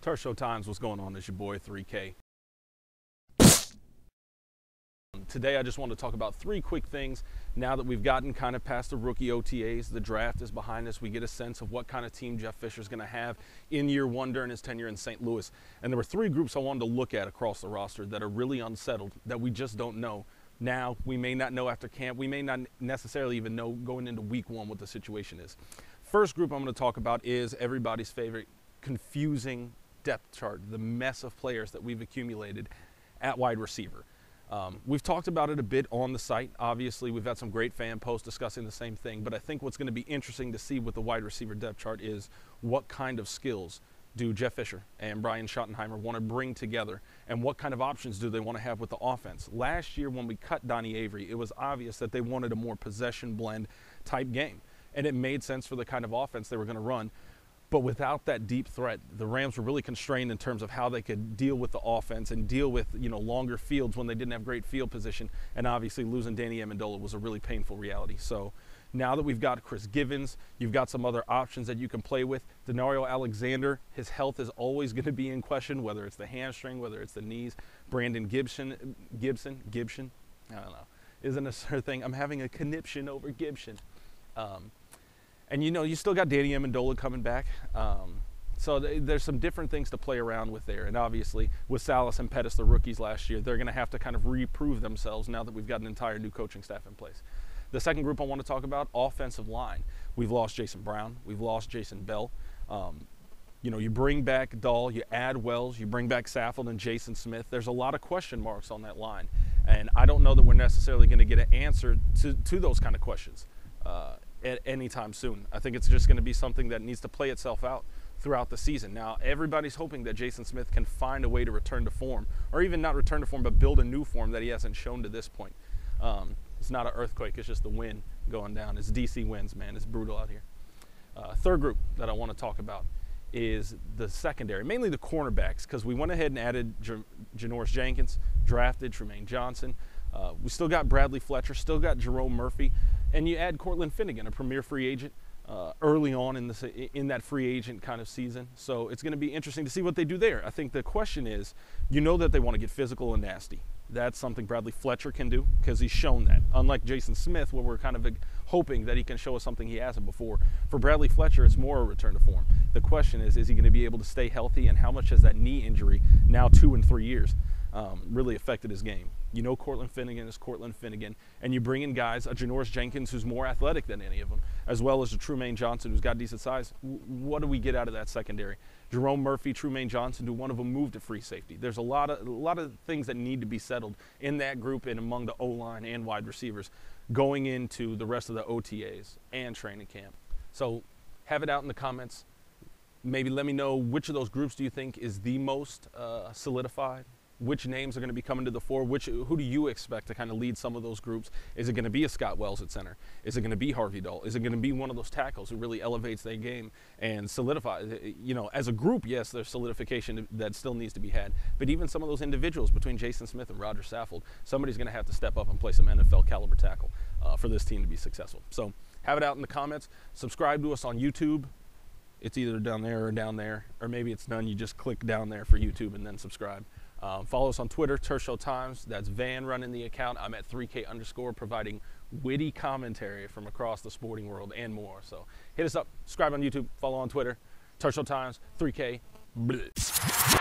Turf Show Times, what's going on? It's your boy 3K. Today I just want to talk about three quick things. Now that we've gotten kind of past the rookie OTAs, the draft is behind us, we get a sense of what kind of team Jeff Fisher's going to have in year one during his tenure in St. Louis. And there were three groups I wanted to look at across the roster that are really unsettled, that we just don't know. Now, we may not know after camp. We may not necessarily even know going into week one what the situation is. First group I'm going to talk about is everybody's favorite confusing depth chart, the mess of players that we've accumulated at wide receiver. We've talked about it a bit on the site. Obviously, we've had some great fan posts discussing the same thing, but I think what's going to be interesting to see with the wide receiver depth chart is what kind of skills do Jeff Fisher and Brian Schottenheimer want to bring together, and what kind of options do they want to have with the offense. Last year when we cut Donnie Avery, it was obvious that they wanted a more possession blend type game, and it made sense for the kind of offense they were going to run. But without that deep threat, the Rams were really constrained in terms of how they could deal with the offense and deal with, longer fields when they didn't have great field position. And obviously losing Danny Amendola was a really painful reality. So now that we've got Chris Givens, you've got some other options that you can play with. Denario Alexander, his health is always going to be in question, whether it's the hamstring, whether it's the knees. Brandon Gibson, I don't know, isn't a certain thing. I'm having a conniption over Gibson. And you still got Danny Amendola coming back. So there's some different things to play around with there. And obviously, with Salas and Pettis, the rookies last year, they're going to have to kind of reprove themselves now that we've got an entire new coaching staff in place. The second group I want to talk about, offensive line. We've lost Jason Brown. We've lost Jason Bell. You bring back Dahl, you add Wells, you bring back Saffold and Jason Smith. There's a lot of question marks on that line. And I don't know that we're necessarily going to get an answer to those kind of questions at any time soon. I think it's just going to be something that needs to play itself out throughout the season. Now, everybody's hoping that Jason Smith can find a way to return to form, or even not return to form, but build a new form that he hasn't shown to this point. It's not an earthquake, it's just the wind going down. It's DC winds, man. It's brutal out here. Third group that I want to talk about is the secondary, mainly the cornerbacks, because we went ahead and added Janoris Jenkins, drafted Trumaine Johnson. We still got Bradley Fletcher, still got Jerome Murphy, and you add Cortland Finnegan, a premier free agent, early on in that free agent kind of season. So it's going to be interesting to see what they do there. I think the question is, that they want to get physical and nasty. That's something Bradley Fletcher can do because he's shown that. Unlike Jason Smith, where we're kind of hoping that he can show us something he hasn't before. For Bradley Fletcher, it's more a return to form. The question is he going to be able to stay healthy, and how much has that knee injury, now 2 and 3 years, really affected his game? Cortland Finnegan is Cortland Finnegan, and you bring in guys, a Janoris Jenkins who's more athletic than any of them, as well as a Trumaine Johnson who's got decent size. What do we get out of that secondary? Jerome Murphy, Trumaine Johnson, do one of them move to free safety? There's a lot of things that need to be settled in that group and among the O-line and wide receivers going into the rest of the OTAs and training camp. So have it out in the comments. Maybe let me know which of those groups do you think is the most solidified. Which names are going to be coming to the fore? Who do you expect to kind of lead some of those groups? Is it going to be a Scott Wells at center? Is it going to be Harvey Dahl? Is it going to be one of those tackles who really elevates their game and solidifies? As a group, yes, there's solidification that still needs to be had. But even some of those individuals between Jason Smith and Roger Saffold, somebody's going to have to step up and play some NFL caliber tackle for this team to be successful. So have it out in the comments. Subscribe to us on YouTube. It's either down there, or maybe it's none. You just click down there for YouTube and then subscribe. Follow us on Twitter, Turf Show Times. That's Van running the account. I'm at 3K_, providing witty commentary from across the sporting world and more. So hit us up, subscribe on YouTube, follow on Twitter, Turf Show Times, 3K. Bleh.